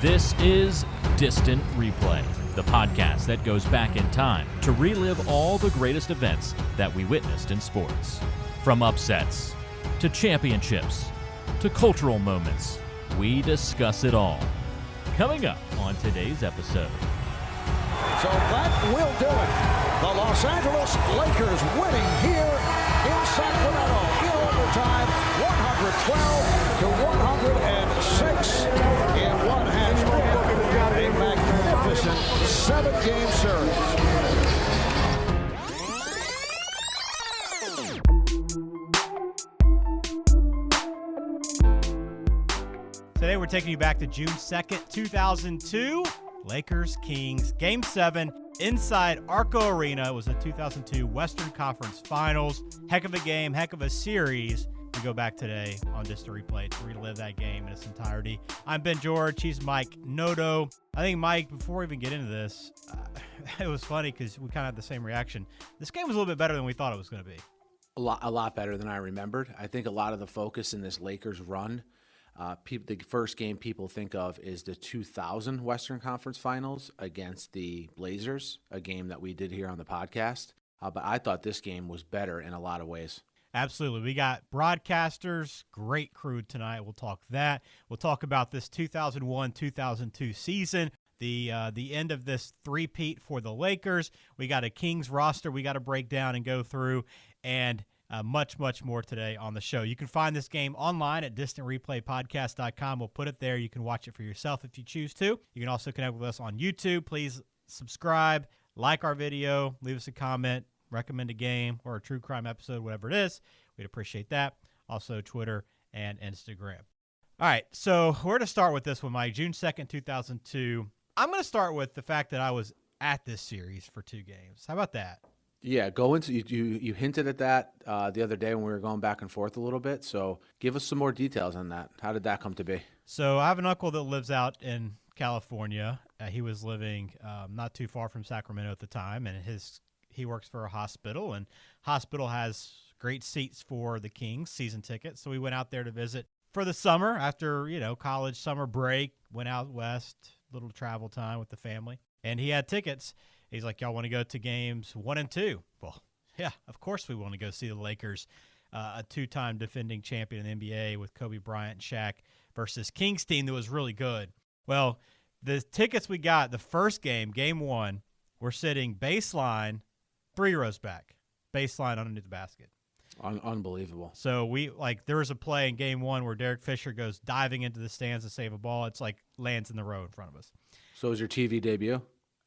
This is Distant Replay, the podcast that goes back in time to relive all the greatest events that we witnessed in sports. From upsets, to championships, to cultural moments, we discuss it all. Coming up on today's episode. So that will do it. The Los Angeles Lakers winning here in Sacramento in overtime, 112 to 106 in what has been a magnificent seven-game series. Today we're taking you back to June 2nd, 2002. Lakers Kings Game 7 inside Arco Arena. It was the 2002 Western Conference Finals. Heck of a game, heck of a series. We go back today on Distant Replay to relive that game in its entirety. I'm Ben George. He's Mike Noto. I think, Mike, before we even get into this, it was funny because we kind of had the same reaction. This game was a little bit better than we thought it was going to be. A lot better than I remembered. I think a lot of the focus in this Lakers run, the first game people think of is the 2000 Western Conference Finals against the Blazers, a game that we did here on the podcast. But I thought this game was better in a lot of ways. Absolutely. We got broadcasters, great crew tonight. We'll talk that. We'll talk about this 2001-2002 season, the end of this three-peat for the Lakers. We got a Kings roster we got to break down and go through, and much more today on the show. You can find this game online at distantreplaypodcast.com. We'll put it there. You can watch it for yourself if you choose to. You can also connect with us on YouTube. Please subscribe, like our video, leave us a comment, recommend a game or a true crime episode, whatever it is. We'd appreciate that. Also, Twitter and Instagram. All right, so where to start with this one, Mike? June 2nd, 2002. I'm going to start with the fact that I was at this series for two games. How about that? Yeah, go into you hinted at that the other day when we were going back and forth a little bit. So give us some more details on that. How did that come to be? So I have an uncle that lives out in California. He was living not too far from Sacramento at the time, and he works for a hospital, and hospital has great seats for the Kings season tickets. So we went out there to visit for the summer after college summer break. Went out west, little travel time with the family, and he had tickets. He's like, y'all want to go to games 1 and 2? Well, yeah, of course we want to go see the Lakers, a two-time defending champion in the NBA with Kobe Bryant and Shaq versus Kings team that was really good. Well, the tickets we got, the first game, game 1, we're sitting baseline 3 rows back, baseline underneath the basket. Unbelievable. So there was a play in game 1 where Derek Fisher goes diving into the stands to save a ball. It's like lands in the row in front of us. So it was your TV debut?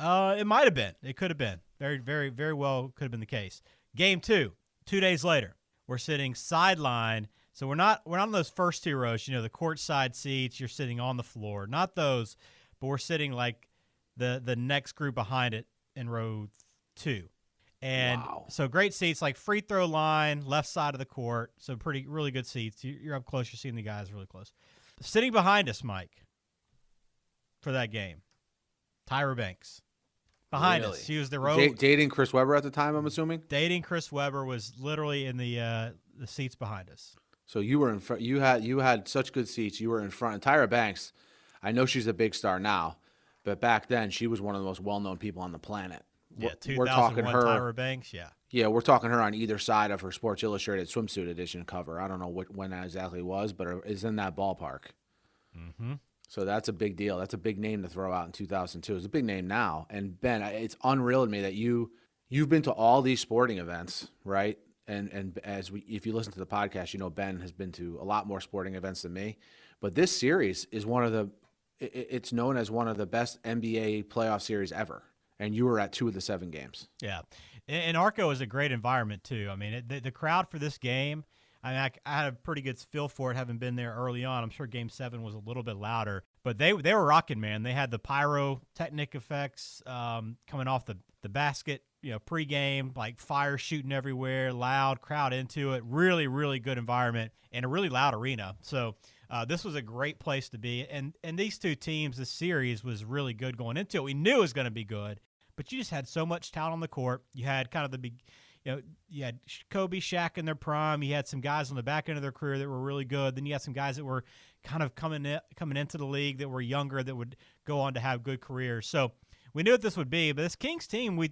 It might have been. It could have been. Very, very, very well could have been the case. Game 2, 2 days later, we're sitting sideline. So we're not on those first 2 rows, the courtside seats. You're sitting on the floor. Not those, but we're sitting like the next group behind it in row 2. And wow. So great seats, like free throw line, left side of the court. So really good seats. You're up close. You're seeing the guys really close. Sitting behind us, Mike, for that game, Tyra Banks. Behind us. She was the row. Dating Chris Webber at the time, I'm assuming? Dating Chris Webber, was literally in the seats behind us. So you were in front. You had such good seats. You were in front. And Tyra Banks, I know she's a big star now, but back then she was one of the most well-known people on the planet. Yeah, we're talking her. Tyra Banks, yeah. Yeah, we're talking her on either side of her Sports Illustrated swimsuit edition cover. I don't know when that exactly was, but it's in that ballpark. Mm-hmm. So that's a big deal. That's a big name to throw out in 2002. It's a big name now. And Ben, it's unreal to me that you've been to all these sporting events, right? And if you listen to the podcast, Ben has been to a lot more sporting events than me. But this series is it's known as one of the best NBA playoff series ever. And you were at 2 of the 7 games. Yeah. And Arco is a great environment, too. I mean, the crowd for this game, I had a pretty good feel for it, having been there early on. I'm sure Game 7 was a little bit louder. But they were rocking, man. They had the pyrotechnic effects coming off the basket, pregame, like fire shooting everywhere, loud, crowd into it. Really, really good environment and a really loud arena. So this was a great place to be. And these two teams, this series was really good going into it. We knew it was going to be good, but you just had so much talent on the court. You had kind of you you had Kobe, Shaq in their prime. You had some guys on the back end of their career that were really good. Then you had some guys that were kind of coming into the league that were younger that would go on to have good careers. So we knew what this would be. But this Kings team,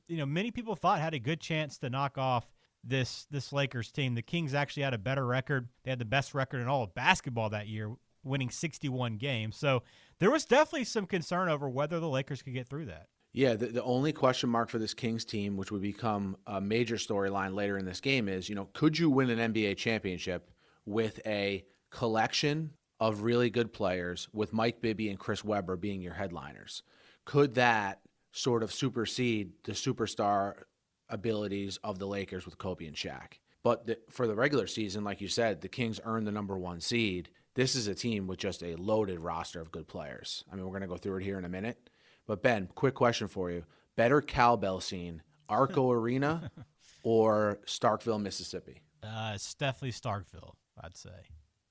many people thought had a good chance to knock off this Lakers team. The Kings actually had a better record. They had the best record in all of basketball that year, winning 61 games. So there was definitely some concern over whether the Lakers could get through that. Yeah, the only question mark for this Kings team, which would become a major storyline later in this game, is, could you win an NBA championship with a collection of really good players with Mike Bibby and Chris Webber being your headliners? Could that sort of supersede the superstar abilities of the Lakers with Kobe and Shaq? But for the regular season, like you said, the Kings earned the number 1 seed. This is a team with just a loaded roster of good players. I mean, we're going to go through it here in a minute. But, Ben, quick question for you. Better cowbell scene, Arco Arena or Starkville, Mississippi? It's definitely Starkville, I'd say.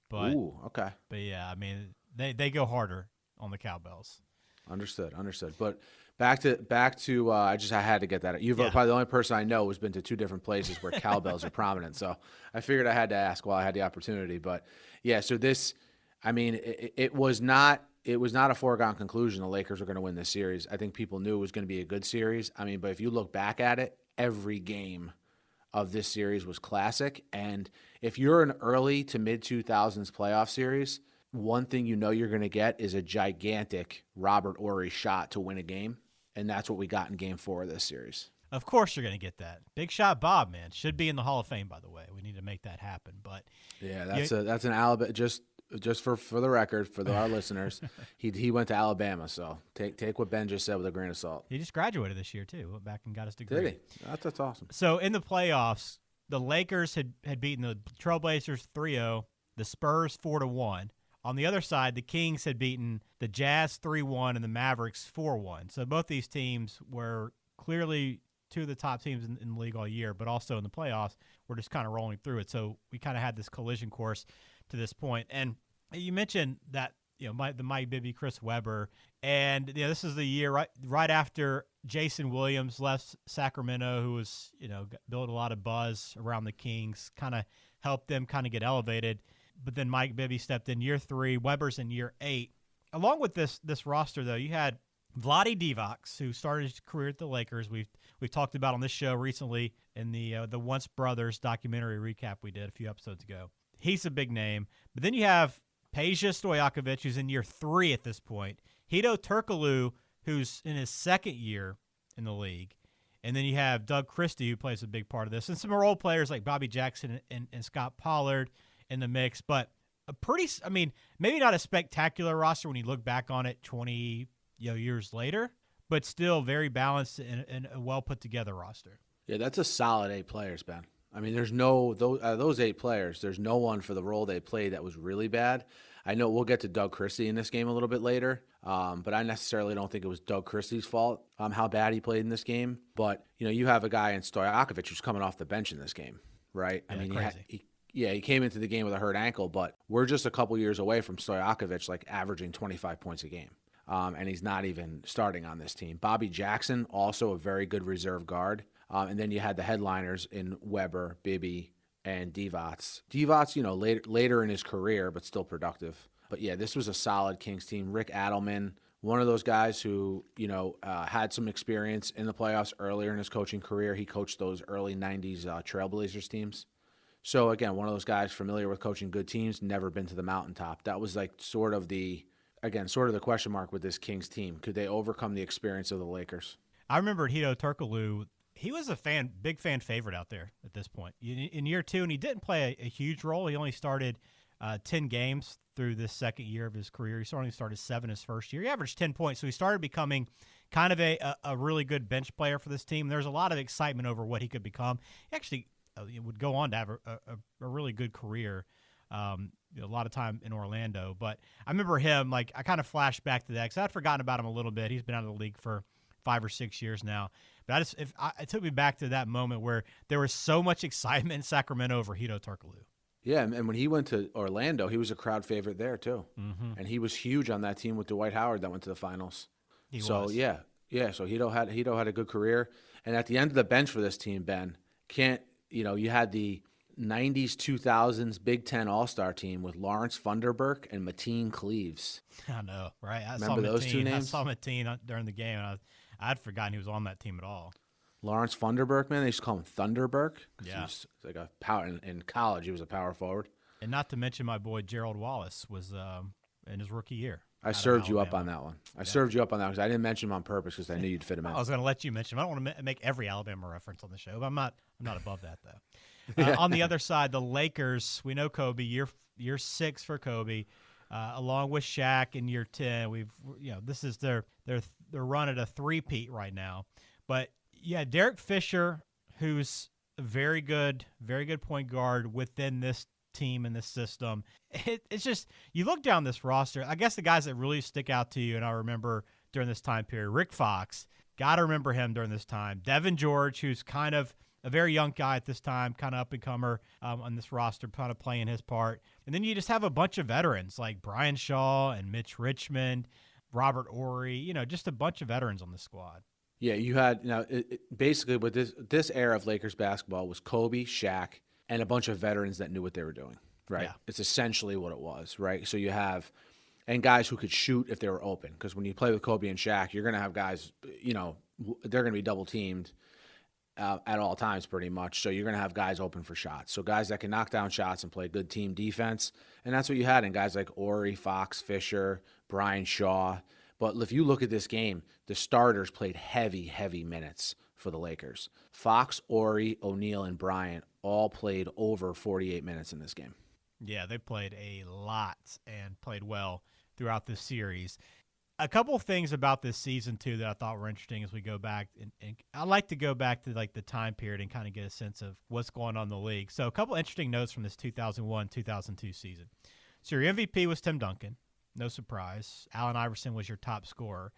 But, ooh, okay. But, yeah, I mean, they go harder on the cowbells. Understood. But back to I had to get that. You've probably the only person I know who's been to 2 different places where cowbells are prominent. So I figured I had to ask while I had the opportunity. But, yeah, so this, I mean, it was not a foregone conclusion the Lakers were going to win this series. I think people knew it was going to be a good series. I mean, but if you look back at it, every game of this series was classic. And if you're an early to mid-2000s playoff series, one thing you're going to get is a gigantic Robert Horry shot to win a game. And that's what we got in Game 4 of this series. Of course you're going to get that. Big Shot Bob, man. Should be in the Hall of Fame, by the way. We need to make that happen. But yeah, that's an Alabama, just for the record, for our listeners, he went to Alabama. So take what Ben just said with a grain of salt. He just graduated this year, too. Went back and got his degree. Did he? That's awesome. So in the playoffs, the Lakers had beaten the Trailblazers 3-0, the Spurs 4-1. On the other side, the Kings had beaten the Jazz 3-1 and the Mavericks 4-1. So both these teams were clearly 2 of the top teams in the league all year, but also in the playoffs, we're just kind of rolling through it. So we kind of had this collision course to this point. And you mentioned that, the Mike Bibby, Chris Webber, and this is the year right after Jason Williams left Sacramento, who was, built a lot of buzz around the Kings, kind of helped them kind of get elevated. But then Mike Bibby stepped in year 3, Webber's in year 8. Along with this roster, though, you had Vlade Divac, who started his career at the Lakers. We've talked about on this show recently in the Once Brothers documentary recap we did a few episodes ago. He's a big name. But then you have Peja Stojakovic, who's in year 3 at this point. Hedo Turkoglu, who's in his 2nd year in the league. And then you have Doug Christie, who plays a big part of this. And some role players like Bobby Jackson and Scott Pollard in the mix. But maybe not a spectacular roster when you look back on it 20 years later, but still very balanced and a well put together roster. Yeah, that's a solid 8 players, Ben. I mean, there's those 8 players, there's no one for the role they played that was really bad. I know we'll get to Doug Christie in this game a little bit later, but I necessarily don't think it was Doug Christie's fault how bad he played in this game. But, you have a guy in Stojakovic who's coming off the bench in this game, right? Yeah, I mean, crazy. he came into the game with a hurt ankle, but we're just a couple years away from Stojakovic averaging 25 points a game. And he's not even starting on this team. Bobby Jackson, also a very good reserve guard. And then you had the headliners in Webber, Bibby, and Divac. Divac, later in his career, but still productive. But yeah, this was a solid Kings team. Rick Adelman, one of those guys who, had some experience in the playoffs earlier in his coaching career. He coached those early 90s Trailblazers teams. So again, one of those guys familiar with coaching good teams, never been to the mountaintop. That was sort of the question mark with this Kings team. Could they overcome the experience of the Lakers? I remember Hedo Turkoglu. He was a big fan favorite out there at this point. In year 2, and he didn't play a huge role. He only started 10 games through this 2nd year of his career. He only started 7 his first year. He averaged 10 points, so he started becoming kind of a really good bench player for this team. There's a lot of excitement over what he could become. He actually would go on to have a really good career. A lot of time in Orlando. But I remember him, I kind of flashed back to that because I'd forgotten about him a little bit. He's been out of the league for 5 or 6 years now. But it took me back to that moment where there was so much excitement in Sacramento over Hedo Turkoglu. Yeah, and when he went to Orlando, he was a crowd favorite there too. Mm-hmm. And he was huge on that team with Dwight Howard that went to the finals. So Hedo had a good career. And at the end of the bench for this team, Ben, you had the 90s, 2000s Big Ten All-Star team with Lawrence Funderburk and Mateen Cleaves. I know, right? Remember those two names? I saw Mateen during the game, and I'd forgotten he was on that team at all. Lawrence Funderburk, man, they used to call him Thunderburk. Yeah. He was like a power in college. He was a power forward. And not to mention my boy Gerald Wallace was in his rookie year. I served you up on that one. I served you up on that because I didn't mention him on purpose because I knew you'd fit him in. I was going to let you mention him. I don't want to make every Alabama reference on the show, but I'm not above that though. On the other side, the Lakers. We know Kobe. Year 6 for Kobe, along with Shaq in year 10. This is their run at a three-peat right now. But yeah, Derek Fisher, who's a very good point guard within this team and this system. It's just, you look down this roster, I guess the guys that really stick out to you, and I remember during this time period, Rick Fox, got to remember him during this time. Devin George, who's kind of a very young guy at this time, kind of up-and-comer on this roster, kind of playing his part. And then you just have a bunch of veterans like Brian Shaw and Mitch Richmond, Robert Horry, just a bunch of veterans on the squad. Yeah, you had basically with this era of Lakers basketball was Kobe, Shaq, and a bunch of veterans that knew what they were doing, right? Yeah. It's essentially what it was, right? So you have and guys who could shoot if they were open, because when you play with Kobe and Shaq, you're going to have guys, they're going to be double teamed at all times pretty much. So you're going to have guys open for shots. So guys that can knock down shots and play good team defense, and that's what you had in guys like Horry, Fox, Fisher, Brian Shaw. But if you look at this game, the starters played heavy minutes for the Lakers. Fox, Horry, O'Neal, and Bryant all played over 48 minutes in this game. Yeah, they played a lot and played well throughout this series. A couple things about this season, too, that I thought were interesting as we go back. And I like to go back to the time period and kind of get a sense of what's going on in the league. So a couple interesting notes from this 2001-2002 season. So your MVP was Tim Duncan. No surprise. Allen Iverson was your top scorer.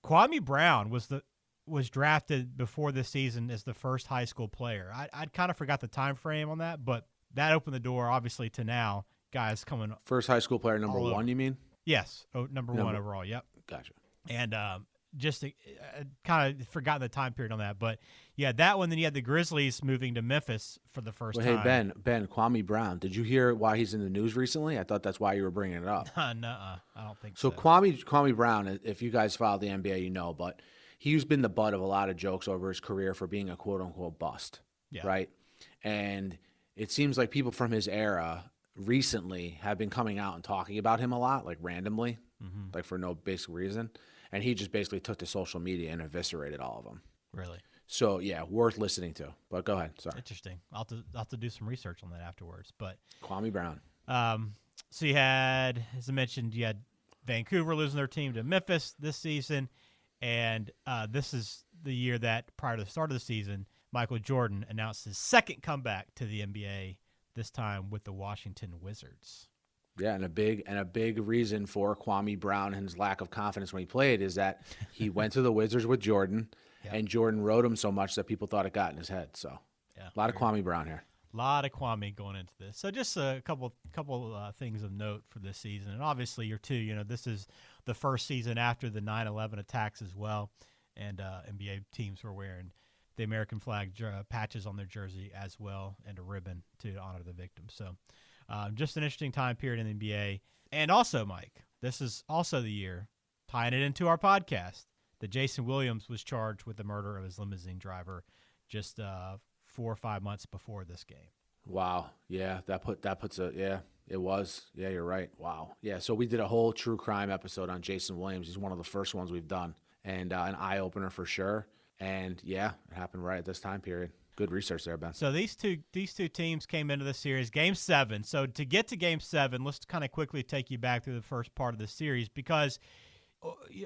Kwame Brown was drafted before this season as the first high school player. I'd kind of forgot the time frame on that, but that opened the door, obviously, to now guys coming. First high school player, number one, you mean? Yes, number one overall, yep. Gotcha. And just kind of forgotten the time period on that. But, yeah, that one, then you had the Grizzlies moving to Memphis for the first time. Hey, Ben, Kwame Brown, did you hear why he's in the news recently? I thought that's why you were bringing it up. Nuh-uh, I don't think so. So Kwame Brown, if you guys follow the NBA, you know, but he's been the butt of a lot of jokes over his career for being a quote-unquote bust, right? And it seems like people from his era recently have been coming out and talking about him a lot, like randomly, like for no basic reason. And he just basically took to social media and eviscerated all of them. Really? So, yeah, worth listening to. But go ahead. Sorry. Interesting. I'll have to do some research on that afterwards. But Kwame Brown. So you had, as I mentioned, you had Vancouver losing their team to Memphis this season. And this is the year that, prior to the start of the season, Michael Jordan announced his second comeback to the NBA, this time with the Washington Wizards. Yeah, and a big reason for Kwame Brown and his lack of confidence when he played is that he went to the Wizards with Jordan, and Jordan rode him so much that people thought it got in his head. So, a lot of Kwame Brown here. A lot of Kwame going into this. So just a couple things of note for this season. And obviously, year two, this is the first season after the 9/11 attacks as well, and NBA teams were wearing the American flag patches on their jersey as well, and a ribbon to honor the victims. So just an interesting time period in the NBA. And also, Mike, this is also the year, tying it into our podcast, that Jason Williams was charged with the murder of his limousine driver just 4 or 5 months before this game. Wow. Yeah, it was. Yeah, you're right. Wow. Yeah, so we did a whole true crime episode on Jason Williams. He's one of the first ones we've done, and an eye-opener for sure. And, yeah, it happened right at this time period. Good research there, Ben. So these two teams came into the series, Game 7. So to get to Game 7, let's kind of quickly take you back through the first part of the series, because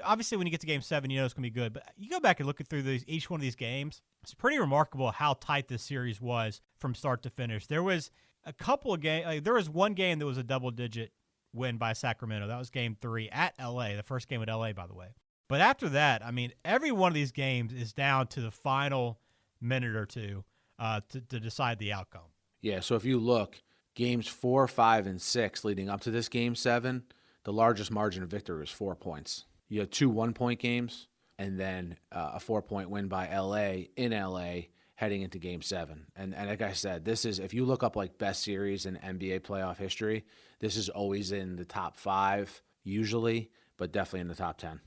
obviously when you get to Game 7, you know it's going to be good. But you go back and look through each one of these games, it's pretty remarkable how tight this series was from start to finish. There was a couple of games. There was one game that was a double-digit win by Sacramento. That was Game 3 at L.A., the first game at L.A., by the way. But after that, I mean, every one of these games is down to the final minute or two to decide the outcome. Yeah, so if you look, games 4, 5, and 6 leading up to this Game 7, the largest margin of victory was 4 points. You had 2 one-point games, and then a 4-point win by L.A. in L.A. heading into Game 7. And like I said, this is, if you look up like best series in NBA playoff history, this is always in the top 5 usually, but definitely in the top 10.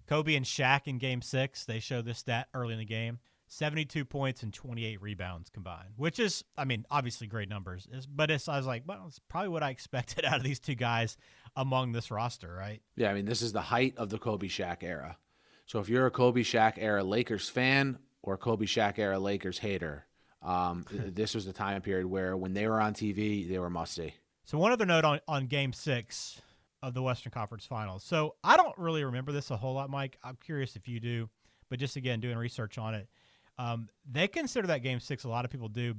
Kobe and Shaq in Game 6, they showed this stat early in the game. 72 points and 28 rebounds combined, which is, I mean, obviously great numbers. I was like, well, it's probably what I expected out of these two guys among this roster, right? Yeah, I mean, this is the height of the Kobe Shaq era. So if you're a Kobe Shaq era Lakers fan or Kobe Shaq era Lakers hater, this was the time period where when they were on TV, they were must-see. So one other note on Game 6 of the Western Conference Finals. So I don't really remember this a whole lot, Mike. I'm curious if you do, but just again, doing research on it. They consider that Game 6, a lot of people do,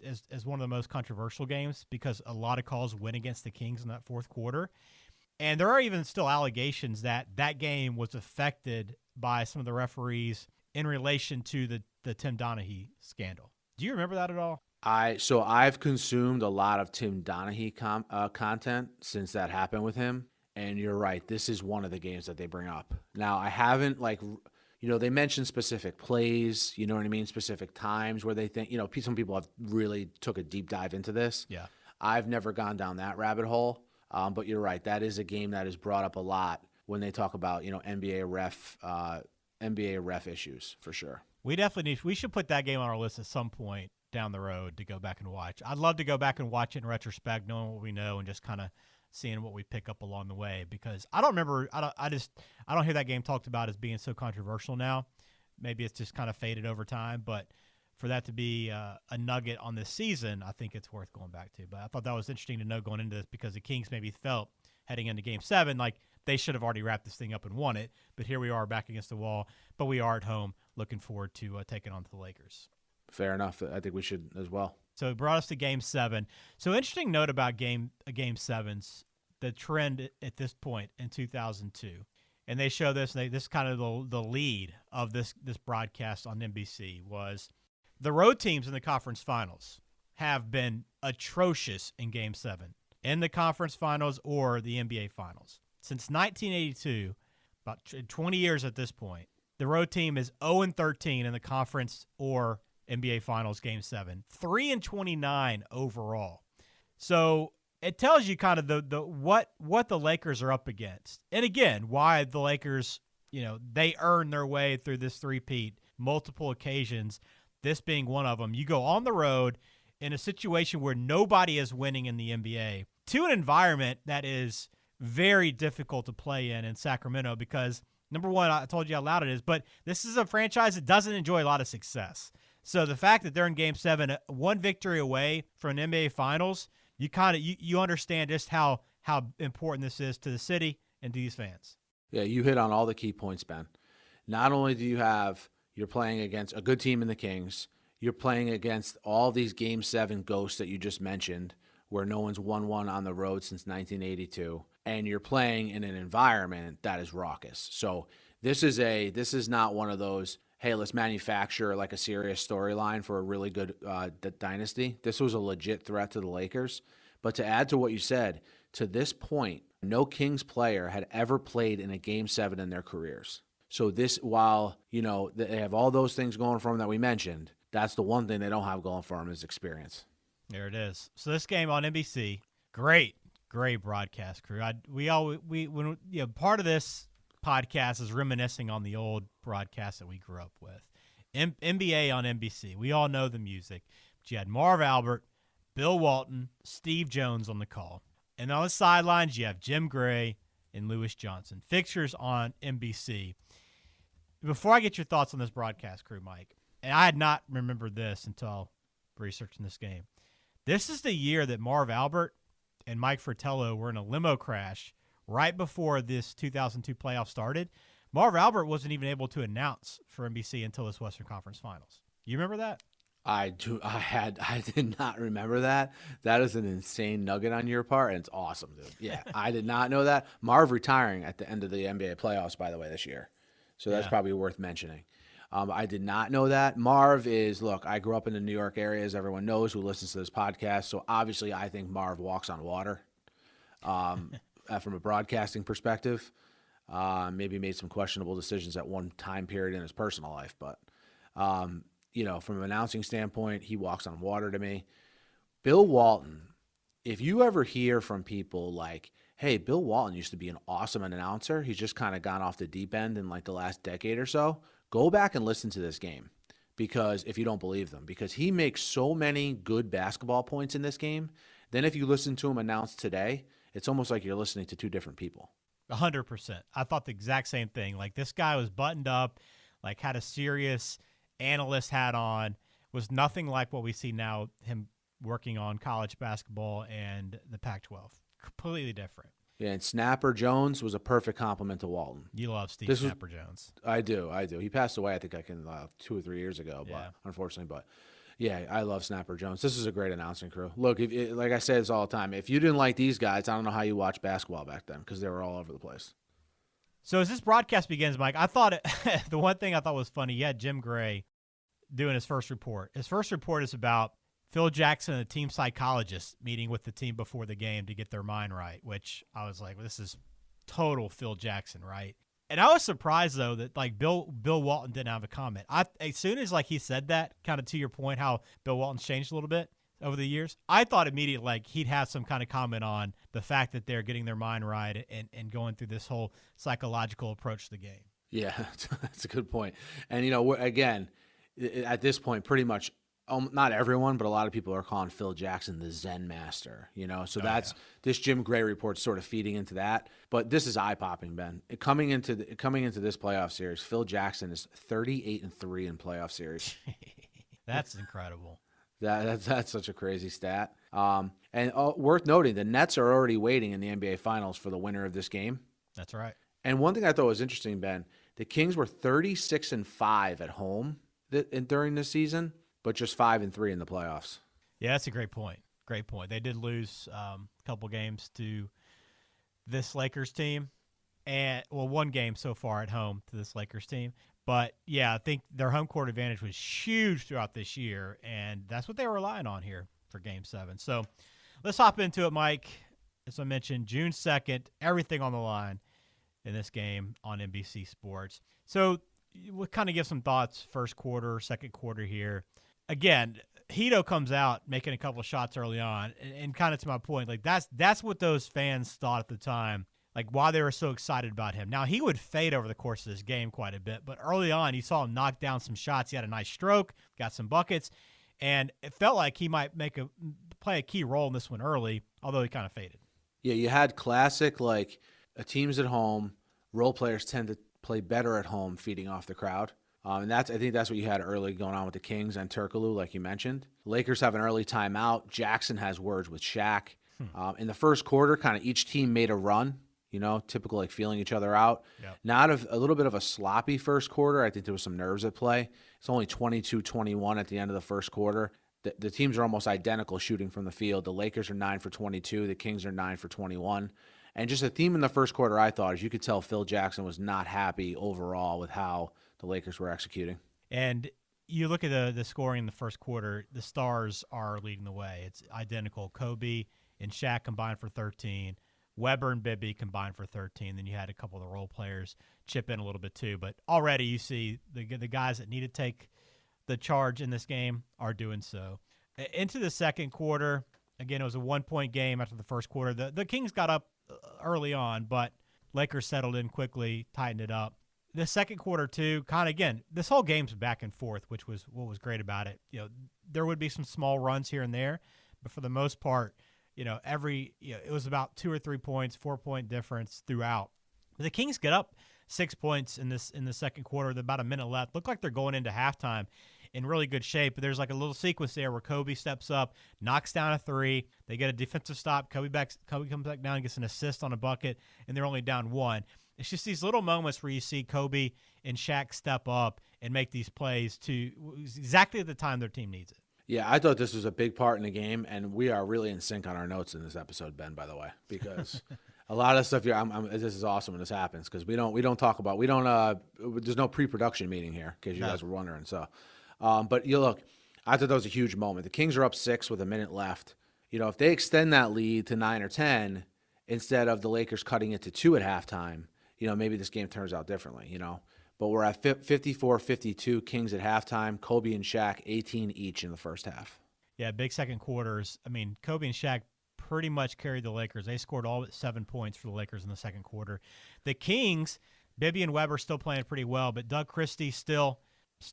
as one of the most controversial games because a lot of calls went against the Kings in that fourth quarter. And there are even still allegations that that game was affected by some of the referees in relation to the Tim Donaghy scandal. Do you remember that at all? So I've consumed a lot of Tim Donaghy content since that happened with him. And you're right. This is one of the games that they bring up. Now, I haven't they mention specific plays, you know what I mean? Specific times where they think, some people have really took a deep dive into this. Yeah. I've never gone down that rabbit hole. But you're right. That is a game that is brought up a lot when they talk about, NBA ref issues for sure. We should put that game on our list at some point down the road to go back and watch. I'd love to go back and watch it in retrospect, knowing what we know and just kind of seeing what we pick up along the way, because I don't remember. I don't hear that game talked about as being so controversial now. Maybe it's just kind of faded over time, but for that to be a nugget on this season, I think it's worth going back to. But I thought that was interesting to know going into this because the Kings maybe felt heading into Game 7 like they should have already wrapped this thing up and won it. But here we are back against the wall. But we are at home, looking forward to taking on the Lakers. Fair enough. I think we should as well. So it brought us to Game 7. So interesting note about Game 7's, the trend at this point in 2002. And they show this, this kind of the lead of this broadcast on NBC was the road teams in the conference finals have been atrocious in Game 7 in the conference finals or the NBA finals. Since 1982, about 20 years at this point, the road team is 0-13 in the conference or NBA finals Game 7, 3-29 overall. So it tells you kind of the what the Lakers are up against. And again, why the Lakers, they earn their way through this three-peat multiple occasions, this being one of them. You go on the road in a situation where nobody is winning in the NBA to an environment that is very difficult to play in Sacramento because, number one, I told you how loud it is, but this is a franchise that doesn't enjoy a lot of success. So the fact that they're in Game 7, one victory away from an NBA Finals, you understand just how important this is to the city and to these fans. Yeah, you hit on all the key points, Ben. Not only do you're playing against a good team in the Kings, you're playing against all these Game 7 ghosts that you just mentioned, where no one's won one on the road since 1982, and you're playing in an environment that is raucous. So this is not one of those, hey, let's manufacture like a serious storyline for a really good dynasty. This was a legit threat to the Lakers. But to add to what you said, to this point, no Kings player had ever played in a Game 7 in their careers. So this, while, they have all those things going for them that we mentioned, that's the one thing they don't have going for them is experience. There it is. So this game on NBC, great broadcast crew. Part of this podcast is reminiscing on the old broadcast that we grew up with. NBA on NBC. We all know the music. But you had Marv Albert, Bill Walton, Steve Jones on the call. And on the sidelines, you have Jim Gray and Lewis Johnson. Fixtures on NBC. Before I get your thoughts on this broadcast crew, Mike, and I had not remembered this until researching this game. This is the year that Marv Albert and Mike Fratello were in a limo crash right before this 2002 playoff started. Marv Albert wasn't even able to announce for NBC until this Western Conference Finals. You remember that? I did not remember that. That is an insane nugget on your part, and it's awesome, dude. Yeah, I did not know that. Marv retiring at the end of the NBA playoffs, by the way, this year. So that's probably worth mentioning. I did not know that. Marv look, I grew up in the New York area, as everyone knows who listens to this podcast. So obviously I think Marv walks on water from a broadcasting perspective. Maybe made some questionable decisions at one time period in his personal life. But from an announcing standpoint, he walks on water to me. Bill Walton, if you ever hear from people like, hey, Bill Walton used to be an awesome announcer, he's just kind of gone off the deep end in like the last decade or so, go back and listen to this game. Because if you don't believe them, because he makes so many good basketball points in this game, then if you listen to him announce today, it's almost like you're listening to two different people. 100%. I thought the exact same thing. Like, this guy was buttoned up, like had a serious analyst hat on, was nothing like what we see now, him working on college basketball and the Pac-12. Completely different. Yeah, and Snapper Jones was a perfect compliment to Walton. You love Steve Snapper Jones. I do. He passed away, I think, 2 or 3 years ago, but unfortunately. But yeah, I love Snapper Jones. This is a great announcing crew. Look, like I say this all the time, if you didn't like these guys, I don't know how you watched basketball back then because they were all over the place. So as this broadcast begins, Mike, I thought the one thing I thought was funny, you had Jim Gray doing his first report. His first report is about Phil Jackson, the team psychologist, meeting with the team before the game to get their mind right, which I was like, this is total Phil Jackson, right? And I was surprised, though, that like Bill Walton didn't have a comment. As soon as like he said that, kind of to your point, how Bill Walton's changed a little bit over the years, I thought immediately like he'd have some kind of comment on the fact that they're getting their mind right and going through this whole psychological approach to the game. Yeah, that's a good point. And, again, at this point, pretty much not everyone, but a lot of people are calling Phil Jackson the Zen master, So this Jim Gray report sort of feeding into that. But this is eye-popping, Ben. Coming into this playoff series, Phil Jackson is 38-3 in playoff series. That's incredible. That's such a crazy stat. And worth noting, the Nets are already waiting in the NBA Finals for the winner of this game. That's right. And one thing I thought was interesting, Ben, the Kings were 36-5 at home during this season, but just 5-3 in the playoffs. Yeah, that's a great point. Great point. They did lose a couple games to this Lakers team, and one game so far at home to this Lakers team. But yeah, I think their home court advantage was huge throughout this year, and that's what they were relying on here for Game 7. So let's hop into it, Mike. As I mentioned, June 2nd, everything on the line in this game on NBC Sports. So we'll kind of give some thoughts first quarter, second quarter here. Again, Hito comes out making a couple of shots early on, and kind of to my point, like that's what those fans thought at the time, like why they were so excited about him. Now, he would fade over the course of this game quite a bit, but early on, you saw him knock down some shots. He had a nice stroke, got some buckets, and it felt like he might play a key role in this one early, although he kind of faded. Yeah, you had classic, like, teams at home, role players tend to play better at home feeding off the crowd. And I think that's what you had early going on with the Kings and Turkoglu, like you mentioned. Lakers have an early timeout. Jackson has words with Shaq. In the first quarter, kind of each team made a run, typical like feeling each other out. Yep. Not a little bit of a sloppy first quarter. I think there was some nerves at play. It's only 22-21 at the end of the first quarter. The teams are almost identical shooting from the field. The Lakers are 9 for 22. The Kings are 9 for 21. And just a theme in the first quarter, I thought, is you could tell Phil Jackson was not happy overall with how the Lakers were executing. And you look at the scoring in the first quarter, the stars are leading the way. It's identical. Kobe and Shaq combined for 13. Weber and Bibby combined for 13. Then you had a couple of the role players chip in a little bit too. But already you see the guys that need to take the charge in this game are doing so. Into the second quarter, again, it was a 1-point game after the first quarter. The Kings got up early on, but Lakers settled in quickly, tightened it up. The second quarter, too, kind of, again, this whole game's back and forth, which was what was great about it. There would be some small runs here and there, but for the most part, it was about 2 or 3 points, 4-point difference throughout. The Kings get up 6 points in the second quarter with about a minute left. Look like they're going into halftime in really good shape. But there's like a little sequence there where Kobe steps up, knocks down a three. They get a defensive stop. Kobe comes back down and gets an assist on a bucket, and they're only down one. It's just these little moments where you see Kobe and Shaq step up and make these plays to exactly at the time their team needs it. Yeah, I thought this was a big part in the game, and we are really in sync on our notes in this episode, Ben, by the way, because a lot of stuff here, this is awesome when this happens because we don't talk about, there's no pre-production meeting here in case you guys were wondering. So, but look, I thought that was a huge moment. The Kings are up 6 with a minute left. If they extend that lead to 9 or 10 instead of the Lakers cutting it to 2 at halftime, maybe this game turns out differently, But we're at 54-52, Kings at halftime. Kobe and Shaq 18 each in the first half. Yeah, big second quarters. I mean, Kobe and Shaq pretty much carried the Lakers. They scored all but 7 points for the Lakers in the second quarter. The Kings, Bibby and Weber still playing pretty well, but Doug Christie still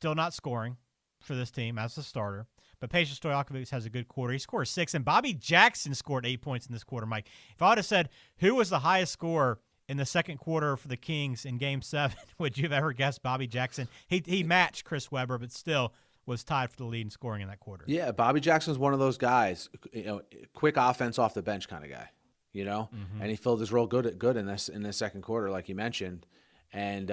not scoring for this team as the starter. But Peja Stojakovic has a good quarter. He scored 6, and Bobby Jackson scored 8 points in this quarter, Mike. If I would have said who was the highest scorer in the second quarter for the Kings in Game 7, would you have ever guessed Bobby Jackson? He matched Chris Webber, but still was tied for the lead in scoring in that quarter. Yeah, Bobby Jackson's one of those guys, quick offense off the bench kind of guy, and he filled his role good in this second quarter, like you mentioned, and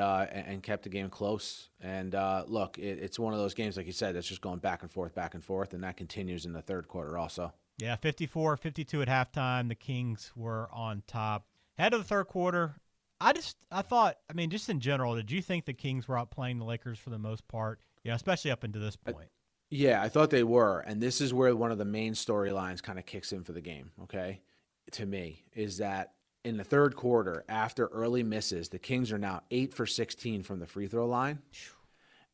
kept the game close. And look, it's one of those games, like you said, that's just going back and forth, and that continues in the third quarter also. Yeah, 54-52 at halftime. The Kings were on top. Head of the third quarter, I thought, just in general, did you think the Kings were outplaying the Lakers for the most part? Especially up until this point. Yeah, I thought they were, and this is where one of the main storylines kind of kicks in for the game, okay, to me, is that in the third quarter, after early misses, the Kings are now 8 for 16 from the free throw line.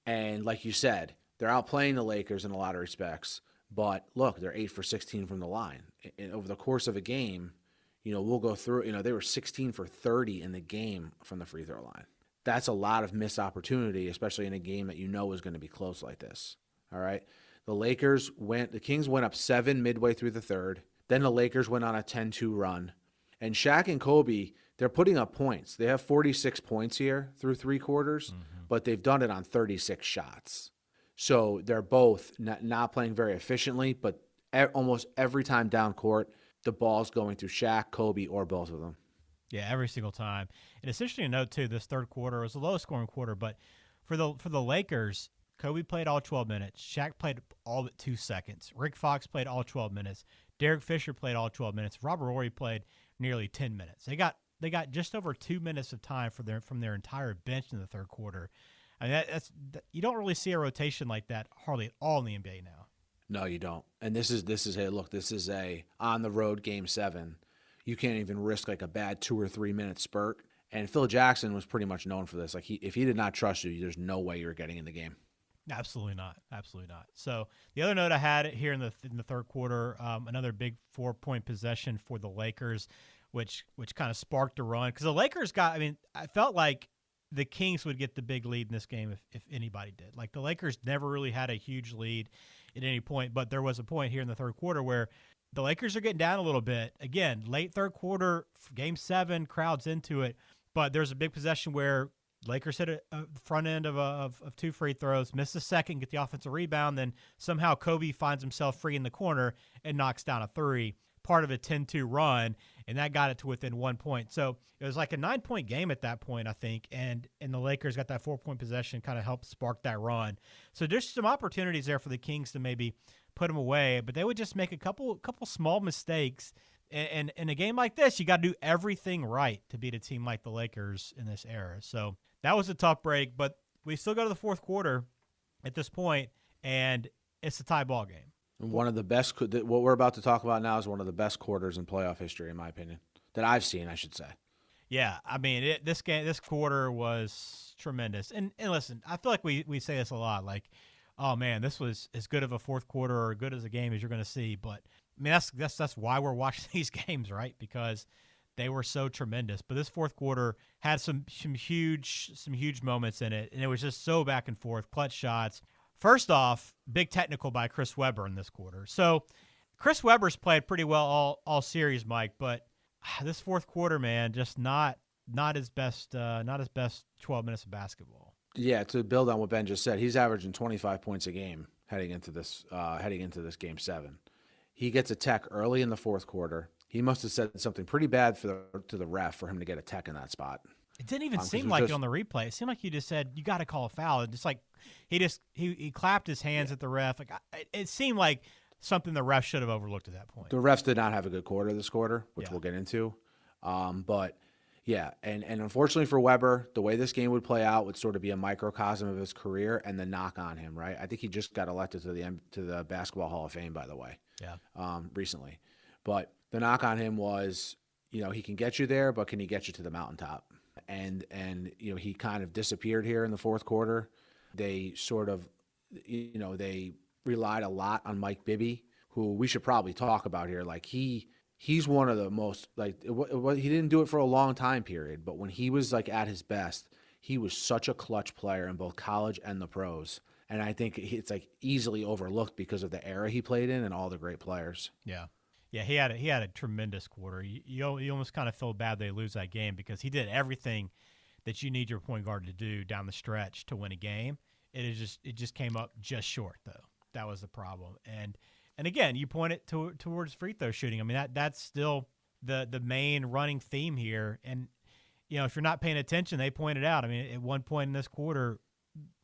And like you said, they're outplaying the Lakers in a lot of respects, but look, they're 8 for 16 from the line. And over the course of a game, we'll go through, they were 16 for 30 in the game from the free throw line. That's a lot of missed opportunity, especially in a game that is going to be close like this. All right. The Kings went up 7 midway through the third. Then the Lakers went on a 10-2 run. And Shaq and Kobe, they're putting up points. They have 46 points here through 3 quarters, but they've done it on 36 shots. So they're both not playing very efficiently, but almost every time down court, the ball's going through Shaq, Kobe, or both of them. Yeah, every single time. And it's interesting to note, too, this third quarter was the lowest scoring quarter, but for the Lakers, Kobe played all 12 minutes. Shaq played all but 2 seconds. Rick Fox played all 12 minutes. Derek Fisher played all 12 minutes. Robert Horry played nearly 10 minutes. They got just over 2 minutes of time from their entire bench in the third quarter. I mean, you don't really see a rotation like that hardly at all in the NBA now. No, you don't. And this is a on the road Game 7. You can't even risk like a bad 2 or 3 minute spurt. And Phil Jackson was pretty much known for this. Like if he did not trust you, there's no way you're getting in the game. Absolutely not. Absolutely not. So the other note I had here in the third quarter, another big 4-point possession for the Lakers, which kind of sparked a run because the Lakers I felt like the Kings would get the big lead in this game if anybody did. Like the Lakers never really had a huge lead at any point, but there was a point here in the third quarter where the Lakers are getting down a little bit. Again, late third quarter, Game 7, crowds into it. But there's a big possession where Lakers hit a front end of 2 free throws, miss a second, get the offensive rebound, then somehow Kobe finds himself free in the corner and knocks down a 3, part of a 10-2 run, and that got it to within 1 point. So it was like a 9-point game at that point, I think, and the Lakers got that 4-point possession, kind of helped spark that run. So there's some opportunities there for the Kings to maybe put them away, but they would just make a couple small mistakes. And in a game like this, you got to do everything right to beat a team like the Lakers in this era. So that was a tough break, but we still go to the fourth quarter at this point, and it's a tie ball game. One of the best, what we're about to talk about now is one of the best quarters in playoff history, in my opinion, that I've seen, I should say. Yeah, I mean, this quarter was tremendous. And listen, I feel like we say this a lot, like, oh man, this was as good of a fourth quarter or good as a game as you're going to see. But I mean, that's why we're watching these games, right? Because they were so tremendous. But this fourth quarter had some huge moments in it, and it was just so back and forth, clutch shots. First off, big technical by Chris Webber in this quarter. So Chris Webber's played pretty well all series, Mike, but this fourth quarter, man, just not his best 12 minutes of basketball. Yeah, to build on what Ben just said, he's averaging 25 points a game heading into this Game 7. He gets a tech early in the fourth quarter. He must have said something pretty bad to the ref for him to get a tech in that spot. It didn't even seem like it on the replay. It seemed like you just said you got to call a foul. And just like he clapped his hands at the ref. Like it seemed like something the ref should have overlooked at that point. The refs did not have a good quarter this quarter, which we'll get into. But yeah, and unfortunately for Webber, the way this game would play out would sort of be a microcosm of his career and the knock on him, right? I think he just got elected to the Basketball Hall of Fame, by the way. Yeah. Recently, but the knock on him was, he can get you there, but can he get you to the mountaintop? and he kind of disappeared here in the fourth quarter. They sort of, they relied a lot on Mike Bibby, who we should probably talk about here. Like he's one of the most, like, he didn't do it for a long time period, but when he was like at his best, he was such a clutch player in both college and the pros. And I think it's like easily overlooked because of the era he played in and all the great players. Yeah. Yeah, he had a tremendous quarter. You almost kind of feel bad they lose that game because he did everything that you need your point guard to do down the stretch to win a game. It just came up just short, though. That was the problem. And again, you point it towards free throw shooting. I mean, that's still the main running theme here. And if you're not paying attention, they pointed out. I mean, at one point in this quarter,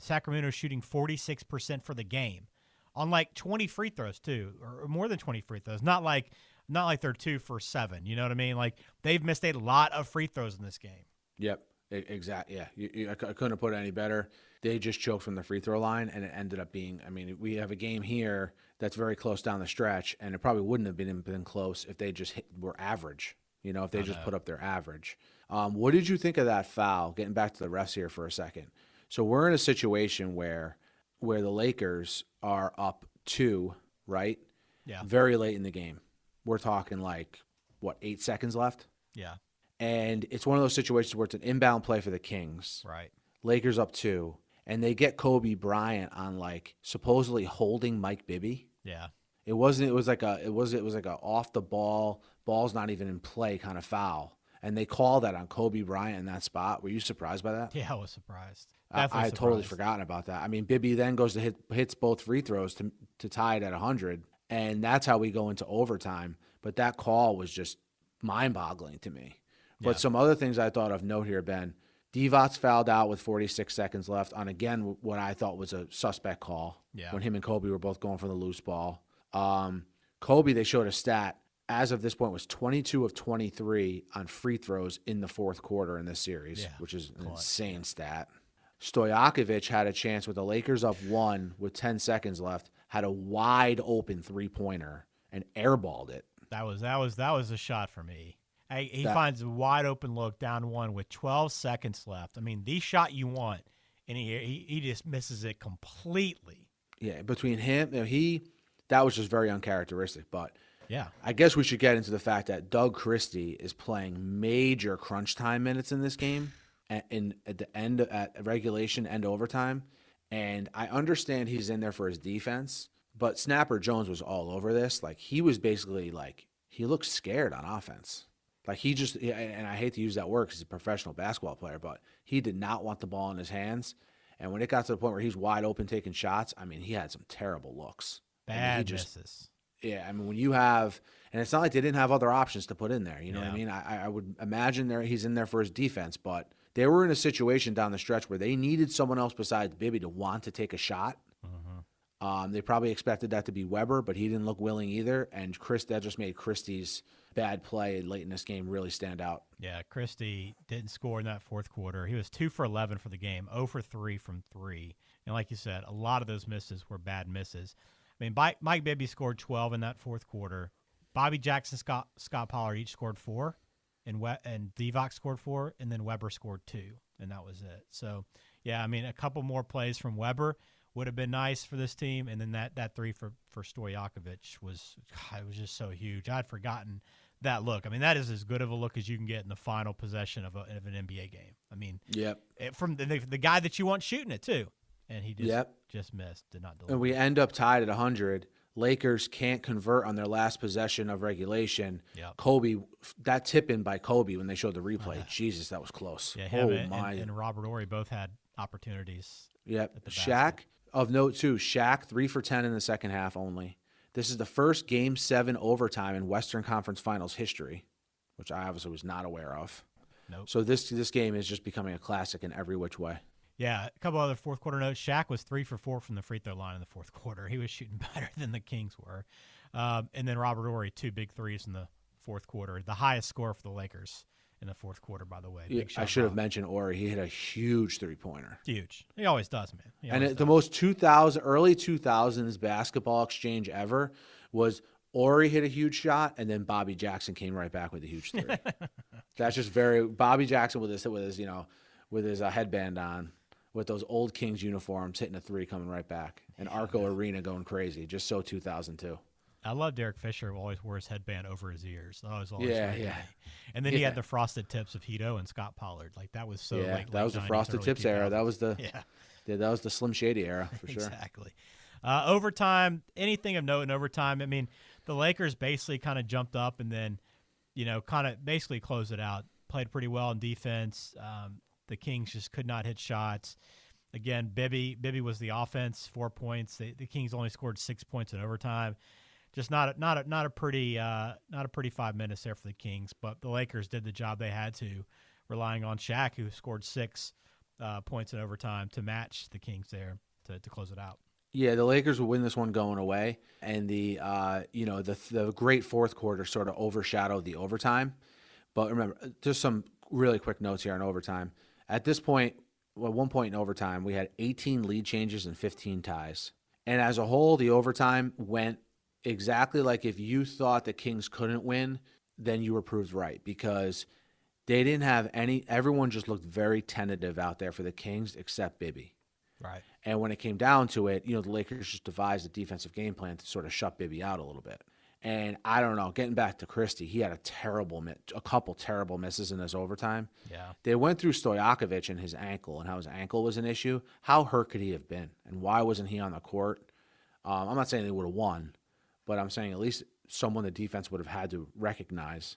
Sacramento's shooting 46% for the game on like 20 free throws too, or more than 20 free throws. Not like they're 2 for 7. You know what I mean? Like they've missed a lot of free throws in this game. Yep, exactly. Yeah, I couldn't have put it any better. They just choked from the free throw line, and it ended up being. I mean, we have a game here that's very close down the stretch, and it probably wouldn't have been close if they just were average. If they just put up their average. What did you think of that foul? Getting back to the refs here for a second. So we're in a situation where the Lakers are up 2, right? Yeah. Very late in the game. We're talking 8 seconds left? Yeah. And it's one of those situations where it's an inbound play for the Kings. Right. Lakers up 2, and they get Kobe Bryant on supposedly holding Mike Bibby. Yeah. It was like a off the ball's not even in play kind of foul. And they call that on Kobe Bryant in that spot. Were you surprised by that? Yeah, I was surprised. I had totally forgotten about that. I mean, Bibby then goes to hits both free throws to tie it at 100, and that's how we go into overtime. But that call was just mind-boggling to me. But some other things I thought of note here, Ben. Divac fouled out with 46 seconds left on, again, what I thought was a suspect call when him and Kobe were both going for the loose ball. Kobe, they showed a stat, as of this point, was 22 of 23 on free throws in the fourth quarter in this series, which is an insane stat. Stojakovic had a chance with the Lakers up 1 with 10 seconds left, had a wide open three-pointer and airballed it. That was a shot for me. He finds a wide open look down 1 with 12 seconds left. I mean, the shot you want, and he just misses it completely. Yeah, between him, that was just very uncharacteristic. But yeah, I guess we should get into the fact that Doug Christie is playing major crunch time minutes in this game. At the end, at regulation and overtime, and I understand he's in there for his defense, but Snapper Jones was all over this. Like he was basically he looked scared on offense. Like he just, and I hate to use that word because he's a professional basketball player, but he did not want the ball in his hands. And when it got to the point where he's wide open taking shots, I mean, he had some terrible looks. Bad misses. Yeah, I mean, when you have, and it's not like they didn't have other options to put in there. You know what I mean? I would imagine he's in there for his defense, but they were in a situation down the stretch where they needed someone else besides Bibby to want to take a shot. Mm-hmm. They probably expected that to be Weber, but he didn't look willing either. And that just made Christie's bad play late in this game really stand out. Yeah, Christie didn't score in that fourth quarter. He was 2 for 11 for the game, 0 for 3 from 3. And like you said, a lot of those misses were bad misses. I mean, Mike Bibby scored 12 in that fourth quarter. Bobby Jackson, Scott Pollard each scored 4. And Divac scored 4, and then Weber scored 2, and that was it. So, yeah, I mean, a couple more plays from Weber would have been nice for this team, and then that 3 for Stojakovic was just so huge. I'd forgotten that look. I mean, that is as good of a look as you can get in the final possession of an NBA game. I mean, from the guy that you want shooting it too, and he just missed, did not deliver. And we end up tied at 100. Lakers can't convert on their last possession of regulation. Yep. Kobe, that tip in by Kobe when they showed the replay, Jesus, that was close. Yeah, him and Robert Horry both had opportunities. Yep. Shaq, of note too, Shaq 3 for 10 in the second half only. This is the first Game 7 overtime in Western Conference Finals history, which I obviously was not aware of. Nope. So this game is just becoming a classic in every which way. Yeah, a couple other fourth quarter notes. Shaq was 3 for 4 from the free throw line in the fourth quarter. He was shooting better than the Kings were. And then Robert Horry, 2 big threes in the fourth quarter. The highest score for the Lakers in the fourth quarter, by the way. Yeah, I should have mentioned Horry. He hit a huge three-pointer. Huge. He always does, man. The most early 2000s basketball exchange ever was Ori hit a huge shot, and then Bobby Jackson came right back with a huge three. That's just very Bobby Jackson with his headband on, with those old Kings uniforms, hitting a three, coming right back, and Arco Arena going crazy. Just so 2002. I love Derek Fisher, who always wore his headband over his ears. That was always Yeah, really yeah. funny. And then he had the frosted tips of Hito and Scott Pollard. Like that was so late. That was the 90s, frosted early tips era. 2000s. That was that was the Slim Shady era for sure. Exactly. Overtime, anything of note in overtime? I mean, the Lakers basically kind of jumped up and then, kind of basically closed it out. Played pretty well in defense. The Kings just could not hit shots. Again, Bibby was the offense, 4 points. The Kings only scored 6 points in overtime. Just not a pretty 5 minutes there for the Kings. But the Lakers did the job they had to, relying on Shaq, who scored 6 points in overtime to match the Kings there to close it out. Yeah, the Lakers will win this one going away, and the great fourth quarter sort of overshadowed the overtime. But remember, just some really quick notes here on overtime. At this point, at one point in overtime, we had 18 lead changes and 15 ties. And as a whole, the overtime went exactly like if you thought the Kings couldn't win, then you were proved right, because they didn't have any – everyone just looked very tentative out there for the Kings except Bibby. Right. And when it came down to it, the Lakers just devised a defensive game plan to sort of shut Bibby out a little bit. And I don't know, getting back to Christie, he had a couple terrible misses in this overtime. Yeah. They went through Stojakovic and his ankle and how his ankle was an issue. How hurt could he have been? And why wasn't he on the court? I'm not saying they would have won, but I'm saying at least someone the defense would have had to recognize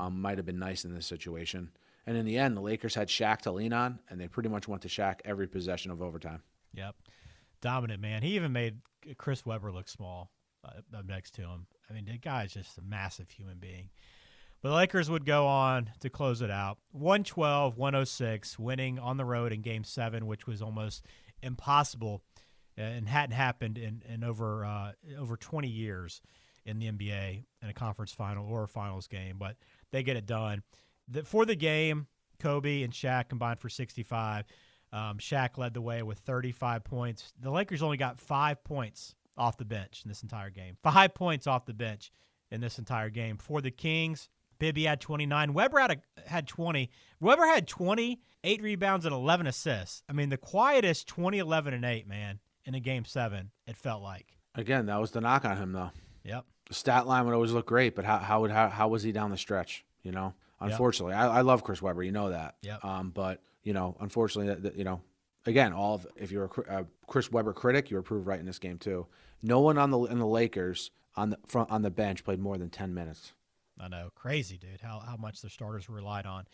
might have been nice in this situation. And in the end, the Lakers had Shaq to lean on, and they pretty much went to Shaq every possession of overtime. Yep. Dominant, man. He even made Chris Webber look small up next to him. I mean, the guy's just a massive human being. But the Lakers would go on to close it out. 112-106, winning on the road in Game 7, which was almost impossible and hadn't happened in over 20 years in the NBA in a conference final or a finals game. But they get it done. For the game, Kobe and Shaq combined for 65. Shaq led the way with 35 points. The Lakers only got 5 points off the bench in this entire game. 5 points off the bench in this entire game. For the Kings, Bibby had 29. Weber had 20. Weber had 20, 8 rebounds, and 11 assists. I mean, the quietest 20, 11, and 8, man, in a Game 7, it felt like. Again, that was the knock on him, though. Yep. The stat line would always look great, but how was he down the stretch, Unfortunately, I love Chris Webber, that. Yep. But unfortunately, again, if you're a Chris Webber critic, you were proved right in this game too. No one in the Lakers on the bench played more than 10 minutes. I know, crazy, dude. How much the starters relied on.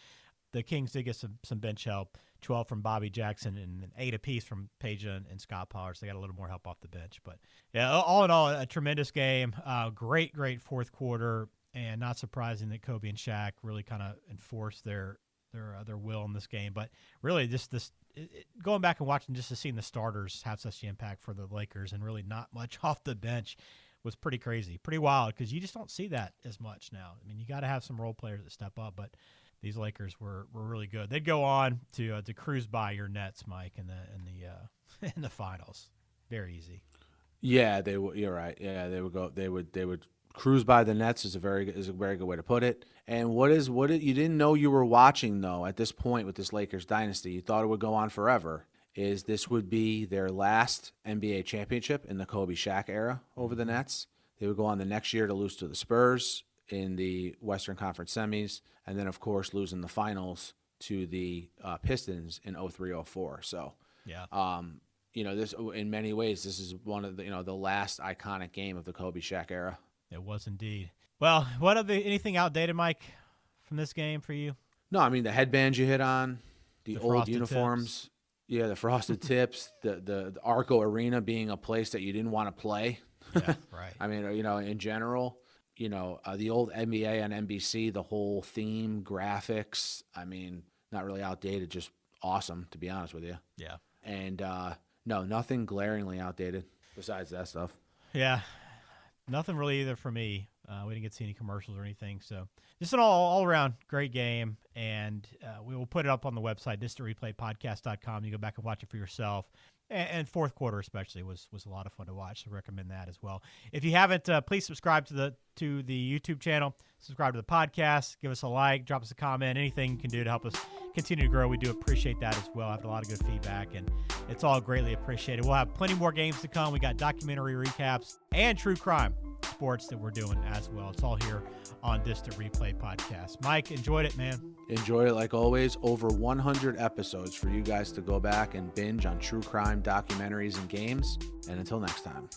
The Kings did get some bench help, 12 from Bobby Jackson and 8 apiece from Peja and Scott Pollard. So they got a little more help off the bench. But yeah, all in all, a tremendous game. Great fourth quarter. And not surprising that Kobe and Shaq really kind of enforced their will in this game. But really, going back and watching just to seeing the starters have such an impact for the Lakers and really not much off the bench was pretty crazy, pretty wild, because you just don't see that as much now. I mean, you got to have some role players that step up, but these Lakers were really good. They'd go on to cruise by your Nets, Mike, in the finals. Very easy. Yeah, you're right. Yeah, they would cruise by the Nets is a very good way to put it. And what you didn't know you were watching, though, at this point with this Lakers dynasty, you thought it would go on forever, is this would be their last NBA championship in the Kobe Shaq era over the Nets. They would go on the next year to lose to the Spurs in the Western Conference semis, and then, of course, losing the finals to the Pistons in 03-04. So, yeah. This in many ways, this is one of the last iconic game of the Kobe Shaq era. It was indeed. Well, anything outdated, Mike, from this game for you? No, I mean the headbands you hit on, the old uniforms, tips. Yeah, the frosted tips, the Arco Arena being a place that you didn't want to play. Yeah, right. I mean, in general, the old NBA on NBC, the whole theme, graphics. I mean, not really outdated, just awesome, to be honest with you. Yeah. And no, nothing glaringly outdated besides that stuff. Yeah. Nothing really either for me. We didn't get to see any commercials or anything. So just an all-around great game. And we will put it up on the website, distantreplaypodcast.com. You go back and watch it for yourself. And fourth quarter especially was a lot of fun to watch. So recommend that as well. If you haven't, please subscribe to the YouTube channel. Subscribe to the podcast. Give us a like. Drop us a comment. Anything you can do to help us continue to grow. We do appreciate that as well. I've had a lot of good feedback, and it's all greatly appreciated. We'll have plenty more games to come. We got documentary recaps and true crime sports that we're doing as well. It's all here on Distant Replay Podcast. Mike, enjoyed it, man. Enjoyed it like always. Over 100 episodes for you guys to go back and binge on true crime documentaries and games. And until next time.